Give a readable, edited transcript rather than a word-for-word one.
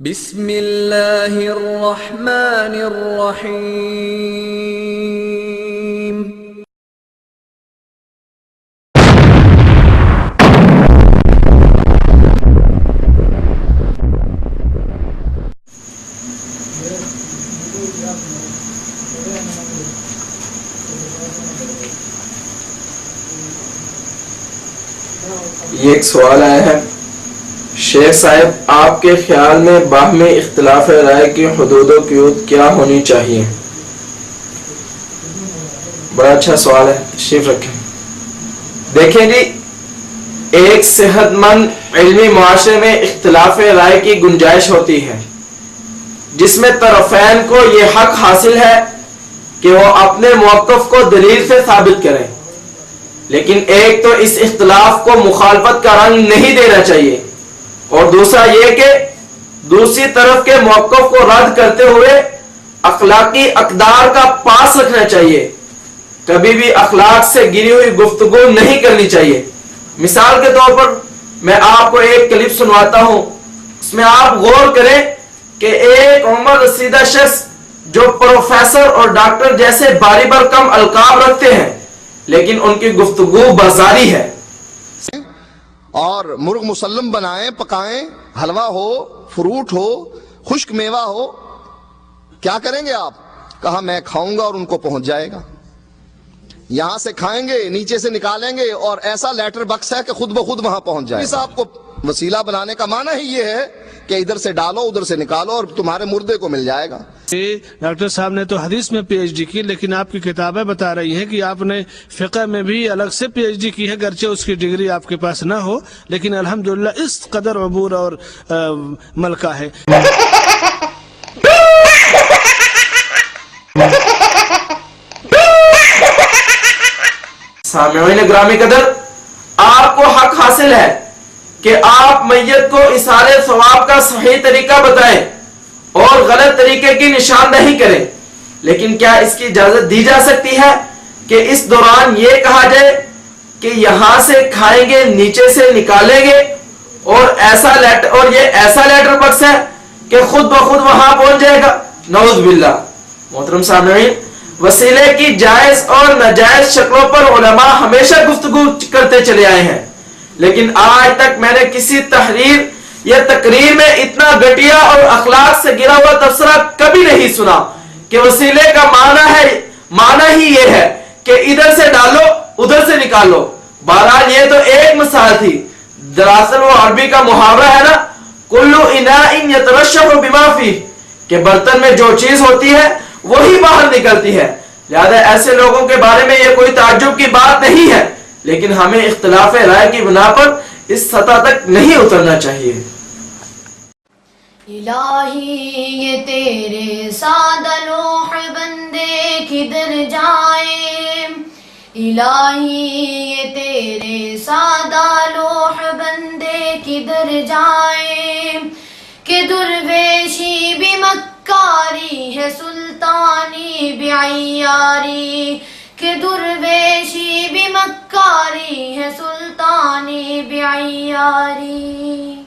بسم اللہ الرحمن الرحیم۔ یہ ایک سوال آیا ہے، شیخ صاحب آپ کے خیال میں باہمی اختلاف رائے کی حدود و قیود کیا ہونی چاہیے؟ بڑا اچھا سوال ہے، تشریف رکھیں۔ دیکھیں جی، ایک صحت مند علمی معاشرے میں اختلاف رائے کی گنجائش ہوتی ہے، جس میں طرفین کو یہ حق حاصل ہے کہ وہ اپنے موقف کو دلیل سے ثابت کریں، لیکن ایک تو اس اختلاف کو مخالفت کا رنگ نہیں دینا چاہیے، اور دوسرا یہ کہ دوسری طرف کے موقف کو رد کرتے ہوئے اخلاقی اقدار کا پاس رکھنا چاہیے۔ کبھی بھی اخلاق سے گری ہوئی گفتگو نہیں کرنی چاہیے۔ مثال کے طور پر میں آپ کو ایک کلپ سنواتا ہوں، اس میں آپ غور کریں کہ ایک عمر رسیدہ شخص جو پروفیسر اور ڈاکٹر جیسے باری برکم القاب رکھتے ہیں، لیکن ان کی گفتگو بازاری ہے۔ اور مرغ مسلم بنائیں، پکائیں، حلوہ ہو، فروٹ ہو، خشک میوہ ہو، کیا کریں گے آپ؟ کہا میں کھاؤں گا اور ان کو پہنچ جائے گا۔ یہاں سے کھائیں گے، نیچے سے نکالیں گے، اور ایسا لیٹر بکس ہے کہ خود بخود وہاں پہنچ جائے گا۔ اس آپ کو وسیلہ بنانے کا معنی ہی یہ ہے کہ ادھر سے ڈالو ادھر سے نکالو اور تمہارے مردے کو مل جائے گا۔ ڈاکٹر صاحب نے تو حدیث میں پی ایچ ڈی کی، لیکن آپ کی کتابیں بتا رہی ہیں کہ آپ نے فقہ میں بھی الگ سے پی ایچ ڈی کی ہے، گرچہ اس کی ڈگری آپ کے پاس نہ ہو، لیکن الحمدللہ اس قدر عبور اور ملکہ ہے۔ سامعین گرامی قدر، آپ کو حق حاصل ہے کہ آپ میت کو اثار ثواب کا صحیح طریقہ بتائیں اور غلط طریقے کی نشاندہی کریں، لیکن کیا اس کی اجازت دی جا سکتی ہے کہ اس دوران یہ کہا جائے کہ یہاں سے کھائیں گے، نیچے سے نکالیں گے، اور یہ ایسا لیٹر بکس ہے کہ خود بخود وہاں پہنچ جائے گا؟ نعوذ باللہ۔ محترم سامعین، وسیلے کی جائز اور ناجائز شکلوں پر علماء ہمیشہ گفتگو کرتے چلے آئے ہیں، لیکن آج تک میں نے کسی تحریر یا تقریر میں اتنا گھٹیا اور اخلاق سے گرا ہوا تبصرہ کبھی نہیں سنا کہ وسیلے کا معنی ہی یہ ہے کہ ادھر سے ڈالو ادھر سے نکالو۔ بہرحال یہ تو ایک مثال تھی، دراصل وہ عربی کا محاورہ ہے نا، کلو اناء یترشح بما فیہ، کہ برتن میں جو چیز ہوتی ہے وہی باہر نکلتی ہے۔ لہذا ایسے لوگوں کے بارے میں یہ کوئی تعجب کی بات نہیں ہے، لیکن ہمیں اختلاف رائے کی بنا پر اس سطح تک نہیں اترنا چاہیے۔ الہی یہ تیرے سادہ لوح بندے کدھر جائیں، الہی یہ تیرے سادہ لوح بندے کدھر جائیں، کہ درویشی بھی مکاری ہے سلطانی بھی عیاری، کہ درویشی بھی مکاری ہے سلطانی بھی عیاری۔